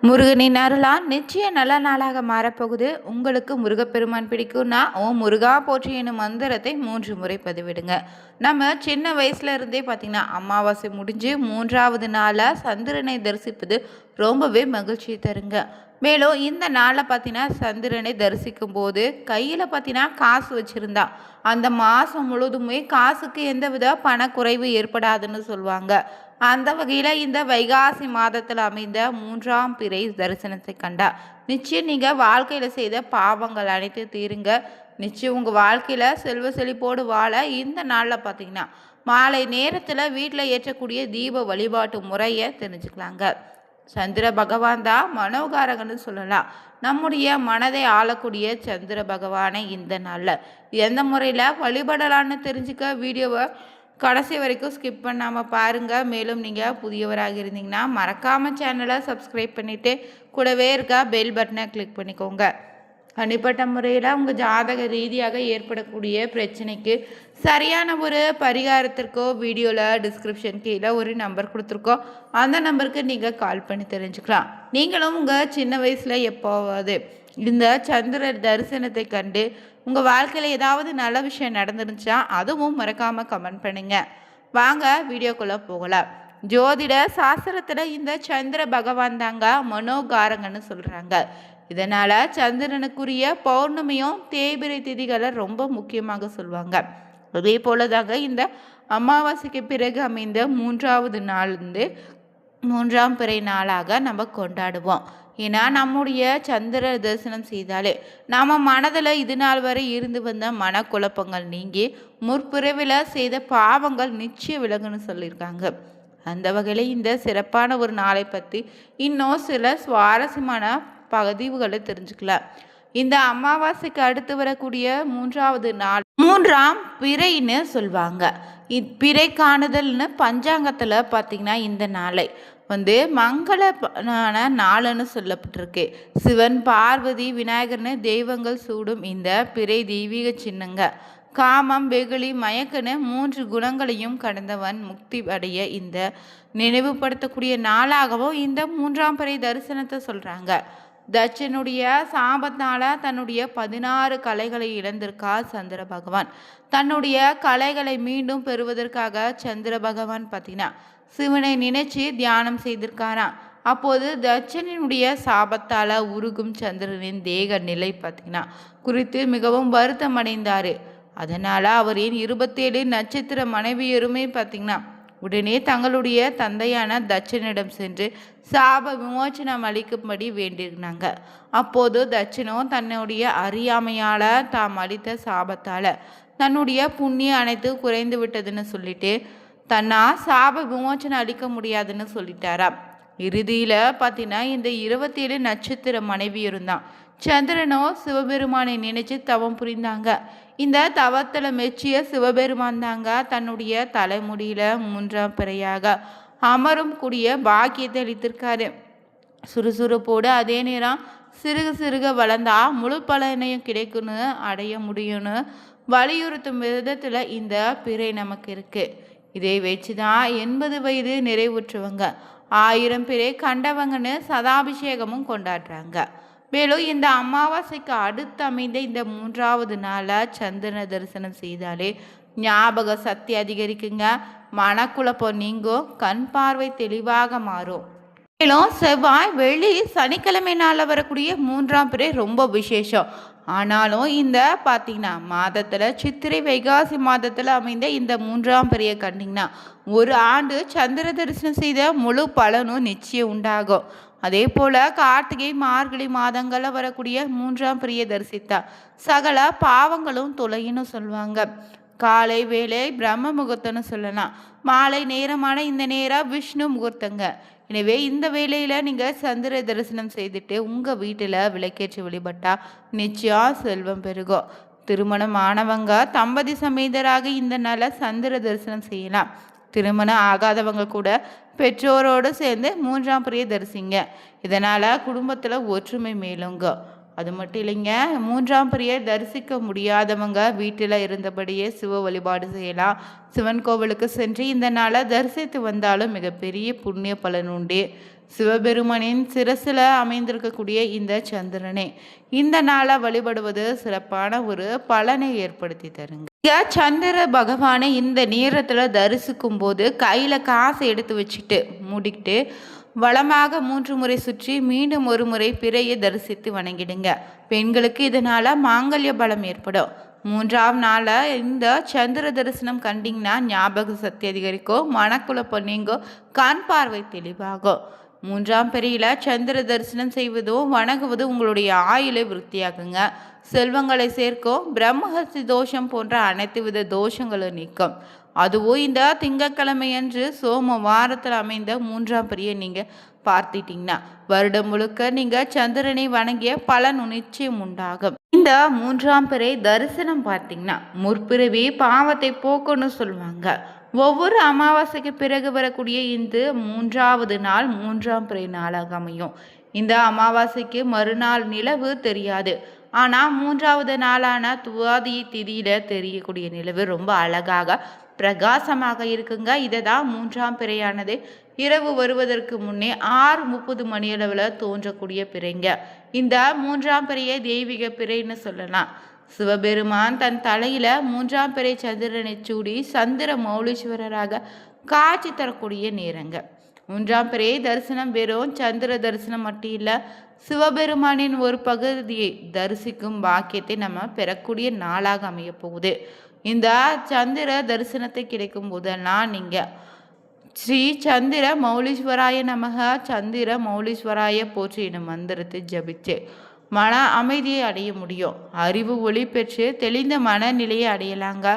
முருகனின் அருளால் நிச்சய நல்ல நாளாக மாறப்போகுது. உங்களுக்கு முருகப்பெருமான் பிடிக்கும்னா ஓம் முருகா போற்றி எனும் மந்திரத்தை 3 முறை பதிவிடுங்க. நம்ம சின்ன வயசுல இருந்தே பார்த்தீங்கன்னா அமாவாசை முடிஞ்சு 3வது நாளாக சந்திரனை தரிசிப்பது ரொம்பவே மகிழ்ச்சி தருங்க. மேலும் இந்த நாளில் பார்த்தீங்கன்னா சந்திரனை தரிசிக்கும் போது கையில் பார்த்தீங்கன்னா காசு வச்சுருந்தா அந்த மாதம் முழுவதுமே காசுக்கு எந்தவித பணக்குறைவு ஏற்படாதுன்னு சொல்லுவாங்க. அந்த வகையில் இந்த வைகாசி மாதத்தில் அமைந்த 3ஆம் பிறை தரிசனத்தை கண்டா நிச்சயம் நீங்கள் வாழ்க்கையில் செய்த பாவங்கள் அனைத்து தீருங்க. நிச்சயம் உங்கள் வாழ்க்கையில் செல்வ செழிப்போடு வாழ இந்த நாளில் பார்த்தீங்கன்னா மாலை நேரத்தில் வீட்டில் ஏற்றக்கூடிய தீப வழிபாட்டு முறையை தெரிஞ்சுக்கலாங்க. சந்திர பகவான் தான் மனோகாரகன்னு சொல்லலாம். நம்முடைய மனதை ஆளக்கூடிய சந்திர பகவானை இந்த நாளில் எந்த முறையில் வழிபடலான்னு தெரிஞ்சுக்க வீடியோவை கடைசி வரைக்கும் ஸ்கிப் பண்ணாமல் பாருங்கள். மேலும் நீங்கள் புதியவராக இருந்தீங்கன்னா மறக்காமல் சேனலை சப்ஸ்கிரைப் பண்ணிவிட்டு கூடவே இருக்க பெல் பட்டனை கிளிக் பண்ணிக்கோங்க. தனிப்பட்ட முறையில் உங்கள் ஜாதக ரீதியாக ஏற்படக்கூடிய பிரச்சனைக்கு சரியான ஒரு பரிகாரத்திற்கோ வீடியோவில் டிஸ்கிரிப்ஷன் கீழே ஒரு நம்பர் கொடுத்துருக்கோம். அந்த நம்பருக்கு நீங்கள் கால் பண்ணி தெரிஞ்சுக்கலாம். நீங்களும் உங்கள் சின்ன வயசில் எப்போவாது இந்த சந்திர தரிசனத்தை கண்டு உங்கள் வாழ்க்கையில் ஏதாவது நல்ல விஷயம் நடந்துருந்துச்சா அதுவும் மறக்காமல் கமெண்ட் பண்ணுங்கள். வாங்க வீடியோக்குள்ளே போகலாம். ஜோதிட சாஸ்திரத்தில் இந்த சந்திர பகவான் தாங்க மனோகாரங்கன்னு சொல்கிறாங்க. இதனால் சந்திரனுக்குரிய பௌர்ணமியும் தேய்பிரை திதிகளை ரொம்ப முக்கியமாக சொல்லுவாங்க. அதே போல தாங்க இந்த அமாவாசைக்கு பிறகு அமைந்த 3வது நாள் 3ஆம் பிறை நாளாக நம்ம கொண்டாடுவோம். ஏன்னா நம்முடைய சந்திர தரிசனம் செய்தாலே நாம் மனதில் இது நாள் வரை இருந்து வந்த மனக்குழப்பங்கள் நீங்கி முற்பிறவில் செய்த பாவங்கள் நிச்சயம் விலகுன்னு சொல்லியிருக்காங்க. அந்த வகையில் இந்த சிறப்பான ஒரு நாளை பற்றி இன்னும் சில சுவாரஸ்யமான பதிவுகளை தெரிஞ்சுக்கலாம். இந்த அமாவாசைக்கு அடுத்து வரக்கூடிய 3வது நாள் 3ஆம் பிறைன்னு சொல்லுவாங்க. பிறை காணுதல்னு பஞ்சாங்கத்தில் பார்த்திங்கன்னா இந்த நாளை மங்களமான நாளுன்னு சொல்லப்பட்டிருக்கு. சிவன் பார்வதி விநாயகர்னு தெய்வங்கள் சூடும் இந்த பிறை தெய்வீக சின்னங்க. காமம் வெகுளி மயக்கன்னு 3 குணங்களையும் கடந்தவன் முக்தி அடைய இந்த நினைவுபடுத்தக்கூடிய நாளாகவும் இந்த 3ஆம் பிறை தரிசனத்தை சொல்கிறாங்க. தட்சனுடைய சாபத்தால் தன்னுடைய 16 கலைகளை இழந்திருக்கா சந்திர பகவான். தன்னுடைய கலைகளை மீண்டும் பெறுவதற்காக சந்திர பகவான் பார்த்தீங்கன்னா சிவனை நினைச்சு தியானம் செய்திருக்காராம். அப்போது தட்சனுடைய சாபத்தால் உருகும் சந்திரனின் தேக நிலை பார்த்தீங்கன்னா குறித்து மிகவும் வருத்தம் அடைந்தார். அதனால் அவரின் 27 நட்சத்திர மனைவியருமே பார்த்தீங்கன்னா உடனே தங்களுடைய தந்தையான தட்சனிடம் சென்று சாப விமோச்சனம் அளிக்கும்படி வேண்டினாங்க. அப்போது தட்சனும் தன்னுடைய அறியாமையால் தாம் அளித்த சாபத்தால் தன்னுடைய புண்ணியம் அனைத்து குறைந்து விட்டதுன்னு சொல்லிட்டு தன்னால் சாப விமோச்சனம் அளிக்க முடியாதுன்னு சொல்லிட்டாராம். இறுதியில் பார்த்தீங்கன்னா இந்த 27 நட்சத்திர மனைவியரும் தான் சந்திரனோ சிவபெருமானை நினைச்சு தவம் புரிந்தாங்க. இந்த தவத்தில் மெச்சிய சிவபெருமான் தாங்க தன்னுடைய தலைமுடியில் 3ஆம் பிறையாக அமரும் கூடிய பாக்கியத்தை அளித்திருக்காரு. சுறுசுறுப்போடு அதே நேரம் சிறுக சிறுக வளர்ந்தா முழு பலனையும் கிடைக்குன்னு அடைய முடியும்னு வலியுறுத்தும் விதத்தில் இந்த பிறை நமக்கு இருக்குது. இதை வச்சு தான் 80 வயது நிறைவுற்றவங்க 1000 பிறை கண்டவங்கன்னு சதாபிஷேகமும் கொண்டாடுறாங்க. மேலும் இந்த அமாவாசைக்கு அடுத்து அமைந்த இந்த 3வது நாளாக சந்திரனை தரிசனம் செய்தாலே ஞாபக சக்தி அதிகரிக்குங்க, மனக்குழப்பம் நீங்கும், கண் பார்வை தெளிவாக மாறும். மேலும் செவ்வாய் வெள்ளி சனிக்கிழமை நாளில் வரக்கூடிய 3ஆம் பிறை ரொம்ப விசேஷம். ஆனாலும் இந்த பார்த்தீங்கன்னா மாதத்தில் சித்திரை வைகாசி மாதத்தில் அமைந்த இந்த 3ஆம் பிறையை கண்டிங்கன்னா ஒரு ஆண்டு சந்திர தரிசனம் செய்த முழு பலனும் நிச்சயம் உண்டாகும். அதே போல் கார்த்திகை மார்கழி மாதங்களில் வரக்கூடிய 3ஆம் பிறையை தரிசித்தா சகல பாவங்களும் தொலைன்னு சொல்லுவாங்க. காலை வேலை பிரம்ம முகூர்த்தம்னு சொல்லலாம். மாலை நேரமான இந்த நேரம் விஷ்ணு முகூர்த்தங்க. எனவே இந்த வேளையில் நீங்கள் சந்திர தரிசனம் செய்துட்டு உங்கள் வீட்டில் விளக்கேற்றி வழிபட்டால் நிச்சயம் செல்வம் பெருகும். திருமணம் ஆனவங்க தம்பதி சமேதராக இந்த நாளில் சந்திர தரிசனம் செய்யலாம். திருமணம் ஆகாதவங்க கூட பெற்றோரோடு சேர்ந்து 3ஆம் பிறையை தரிசிங்க. இதனால் குடும்பத்தில் ஒற்றுமை மேலுங்க. அது மட்டும் இல்லைங்க, 3ஆம் பிறையை தரிசிக்க முடியாதவங்க வீட்டில் இருந்தபடியே சிவ வழிபாடு செய்யலாம். சிவன் கோவிலுக்கு சென்று இந்த நாளை தரிசித்து வந்தாலும் மிகப்பெரிய புண்ணிய பலன் உண்டு. சிவபெருமானின் சிரசில் அமைந்திருக்கக்கூடிய இந்த சந்திரனே. இந்த நாளை வழிபடுவது சிறப்பான ஒரு பலனை ஏற்படுத்தி தருங்க. சந்திர பகவானை இந்த நேரத்தில் தரிசிக்கும் போது கையில் காசை எடுத்து வச்சுட்டு மூடிக்கிட்டு வளமாக 3 முறை சுற்றி மீண்டும் ஒரு முறை பிறையை தரிசித்து வணங்கிடுங்க. பெண்களுக்கு இதனால் மாங்கல்ய பலம் ஏற்படும். 3ஆம் நாளில் இந்த சந்திர தரிசனம் கண்டிங்கன்னா ஞாபக சக்தி அதிகரிக்கும், மனக்குழப்பம் நீங்கும், கண் பார்வை தெளிவாகும். 3ஆம் பிறையில் சந்திர தரிசனம் செய்வதும் வணங்குவதும் உங்களுடைய ஆயுளை விருத்தியாகுங்க, செல்வங்களை சேர்க்கும், பிரம்மஹஸ்தி தோஷம் போன்ற அனைத்து வித தோஷங்களும் நீக்கும். அதுவும் இந்த திங்கட்கிழமையன்று சோம வாரத்தில் அமைந்த 3ஆம் பிறையை நீங்கள் பார்த்துட்டிங்கன்னா வருடம் முழுக்க நீங்கள் சந்திரனை வணங்கிய பலன் நிச்சயம் உண்டாகும். இந்த 3ஆம் பிறை தரிசனம் பார்த்தீங்கன்னா முற்பிறவி பாவத்தை போக்குன்னு சொல்லுவாங்க. ஒவ்வொரு அமாவாசைக்கு பிறகு வரக்கூடிய இந்த 3ஆவது நாள் 3ஆம் பிறை நாளாக அமையும். இந்த அமாவாசைக்கு மறுநாள் நிலவு தெரியாது. ஆனால் 3ஆவது நாளான துவாதி திதியில தெரியக்கூடிய நிலவு ரொம்ப அழகாக பிரகாசமாக இருக்குங்க. இதை தான் 3ஆம் பிறையானது இரவு வருவதற்கு முன்னே 6:30 மணியளவில் தோன்றக்கூடிய பிறைங்க. இந்த 3ஆம் பிறையை தெய்வீக பிறைன்னு சொல்லலாம். சிவபெருமான் தன் தலையில 3ஆம் பிறை சந்திரனை சூடி சந்திர மௌலீஸ்வரராக காட்சி தரக்கூடிய நேரங்க. 3ஆம் பிறை தரிசனம் வெறும் சந்திர தரிசனம் மட்டும் இல்லை, சிவபெருமானின் ஒரு பகுதியை தரிசிக்கும் பாக்கியத்தை நம்ம பெறக்கூடிய நாளாக அமைய போகுது. இந்த சந்திர தரிசனத்தை கிடைக்கும் போதெல்லாம் நீங்கள் ஸ்ரீ சந்திர மௌலீஸ்வராய நமக, சந்திர மௌலீஸ்வராய போற்றி எனும் மந்திரத்தை ஜபிச்சு மன அமைதியை அடைய முடியும். அறிவு ஒளி பெற்று தெளிந்த மனநிலையை அடையலாங்க.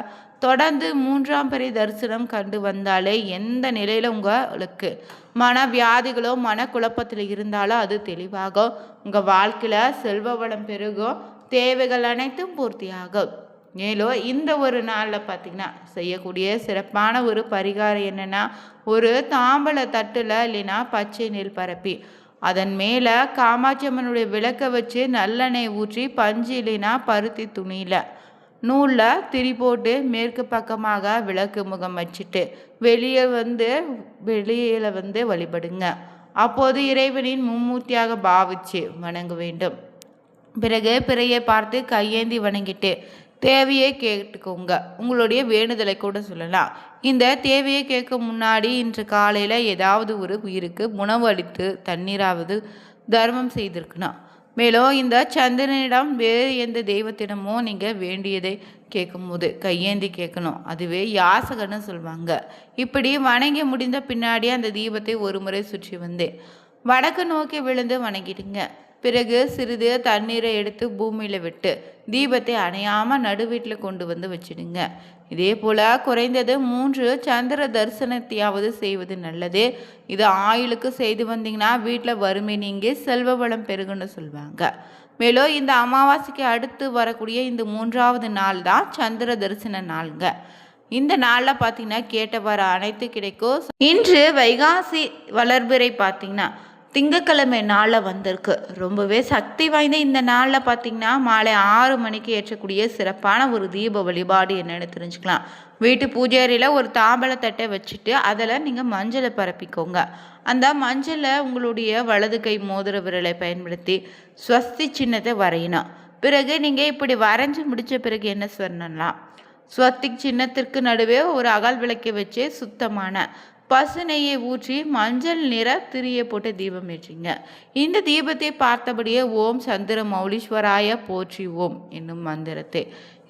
தொடர்ந்து 3ஆம் பிறை தரிசனம் கண்டு வந்தாலே எந்த நிலையில் உங்களுக்கு மன வியாதிகளோ மனக்குழப்பத்தில் இருந்தாலும் அது தெளிவாகும். உங்கள் வாழ்க்கையில் செல்வ வளம் பெருகும், தேவைகள் அனைத்தும் பூர்த்தியாகும். மேலும் இந்த ஒரு நாளில் பார்த்திங்கன்னா செய்யக்கூடிய சிறப்பான ஒரு பரிகாரம் என்னென்னா, ஒரு தாம்பல தட்டில் இல்லைன்னா பச்சை நெல் பரப்பி அதன் மேலே காமாட்சி அம்மனுடைய விளக்கை வச்சு நல்லெண்ணெய் ஊற்றி பஞ்சு இல்லைன்னா பருத்தி துணியில் நூலில் திரி போட்டு மேற்கு பக்கமாக விளக்கு முகம் வச்சுட்டு வெளியில் வந்து வழிபடுங்க. அப்போது இறைவனின் மும்மூர்த்தியாக பாவிச்சு வணங்க வேண்டும். பிறகு பிறையை பார்த்து கையேந்தி வணங்கிட்டு தேவையை கேட்டுக்கோங்க. உங்களுடைய வேண்டுதலை கூட சொல்லலாம். இந்த தேவையை கேட்க முன்னாடி இன்று காலையில் ஏதாவது ஒரு உயிருக்கு உணவு அளித்து தண்ணீராவது தர்மம் செய்திருக்கணும். மேலும் இந்த சந்திரனிடம் வேறு எந்த தெய்வத்திடமோ நீங்கள் வேண்டியதை கேட்கும்போது கையேந்தி கேட்கணும். அதுவே யாசகன்னு சொல்லுவாங்க. இப்படி வணங்கி முடிந்த பின்னாடி அந்த தீபத்தை ஒரு முறை சுற்றி வந்து வடக்கு நோக்கி விழுந்து வணங்கிடுங்க. பிறகு சிறிது தண்ணீரை எடுத்து பூமியில் விட்டு தீபத்தை அணையாமல் நடுவீட்டில் கொண்டு வந்து வச்சிடுங்க. இதே போல் குறைந்தது 3 சந்திர தரிசனத்தையாவது செய்வது நல்லது. இது ஆயுளுக்கு செய்து வந்தீங்கன்னா வீட்டில் வறுமை நீங்கி செல்வ வளம் பெருகுன்னு சொல்லுவாங்க. மேலும் இந்த அமாவாசைக்கு அடுத்து வரக்கூடிய இந்த 3ஆவது நாள் தான் சந்திர தரிசன நாளுங்க. இந்த நாளில் பார்த்தீங்கன்னா கேட்டவாறு அனைத்து கிடைக்கும். இன்று வைகாசி வளர்பிறை பார்த்தீங்கன்னா திங்கக்கிழமை நாளில் வந்திருக்கு. ரொம்பவே சக்தி வாய்ந்த இந்த நாளில் பார்த்திங்கன்னா மாலை 6 மணிக்கு ஏற்றக்கூடிய சிறப்பான ஒரு தீப வழிபாடு என்னென்னு தெரிஞ்சுக்கலாம். வீட்டு பூஜை அறையில் ஒரு தாம்பலத்தட்டை வச்சுட்டு அதில் நீங்கள் மஞ்சளை பரப்பிக்கோங்க. அந்த மஞ்சளை உங்களுடைய வலது கை மோதிர விரலை பயன்படுத்தி ஸ்வஸ்தி சின்னத்தை வரையணும். பிறகு நீங்கள் இப்படி வரைஞ்சி முடித்த பிறகு என்ன சொல்லலாம், ஸ்வஸ்திக் சின்னத்திற்கு நடுவே ஒரு அகல் விளக்கை வச்சு சுத்தமான பசு நெய்யை ஊற்றி மஞ்சள் நிற திரியை போட்டு தீபம் ஏற்றிங்க. இந்த தீபத்தை பார்த்தபடியே ஓம் சந்திர மௌலீஸ்வராய போற்றி ஓம் என்னும் மந்திரத்தை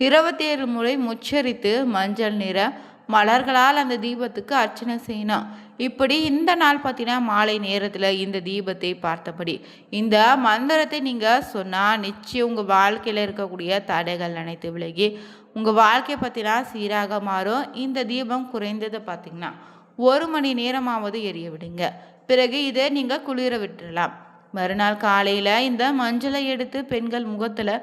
27 முறை உச்சரித்து மஞ்சள் நிற மலர்களால் அந்த தீபத்துக்கு அர்ச்சனை செய்யணும். இப்படி இந்த நாள் பார்த்தீங்கன்னா மாலை நேரத்தில் இந்த தீபத்தை பார்த்தபடி இந்த மந்திரத்தை நீங்கள் சொன்னால் நிச்சயம் உங்கள் வாழ்க்கையில் இருக்கக்கூடிய தடைகள் அனைத்து விலகி உங்கள் வாழ்க்கையை பார்த்தீங்கன்னா சீராக மாறும். இந்த தீபம் குறைந்ததை பார்த்தீங்கன்னா 1 மணி நேரமாவது எரிய விடுங்க. பிறகு இதை நீங்கள் குளிர விட்டுடலாம். மறுநாள் காலையில் இந்த மஞ்சளை எடுத்து பெண்கள் முகத்தில்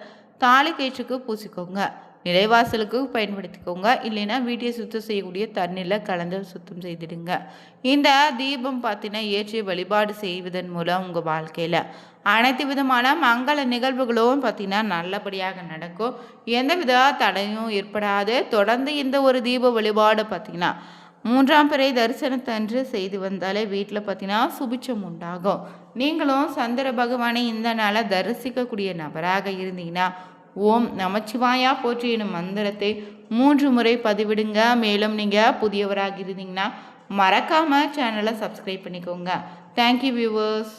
தாலி கயிற்றுக்கு பூசிக்கோங்க. நிலைவாசலுக்கு பயன்படுத்திக்கோங்க. இல்லைன்னா வீட்டை சுத்தம் செய்யக்கூடிய தண்ணீரில் கலந்து சுத்தம் செய்திடுங்க. இந்த தீபம் பார்த்தீங்கன்னா ஏற்றி வழிபாடு செய்வதன் மூலம் உங்கள் வாழ்க்கையில் அனைத்து விதமான மங்கள நிகழ்வுகளும் பார்த்தீங்கன்னா நல்லபடியாக நடக்கும். எந்தவித தடையும் ஏற்படாது. தொடர்ந்து இந்த ஒரு தீப வழிபாடு பார்த்தீங்கன்னா மூன்றாம் பிறை தரிசனத்தன்று செய்து வந்தாலே வீட்டில் பார்த்தீங்கன்னா சுபிட்சம் உண்டாகும். நீங்களும் சந்திர பகவானை இந்த நாளை தரிசிக்கக்கூடிய நபராக இருந்தீங்கன்னா ஓம் நமச்சிவாயா போற்றி எனும் மந்திரத்தை 3 முறை பதிவிடுங்க. மேலும் நீங்கள் புதியவராக இருந்தீங்கன்னா மறக்காமல் சேனலை சப்ஸ்கிரைப் பண்ணிக்கோங்க. Thank you viewers.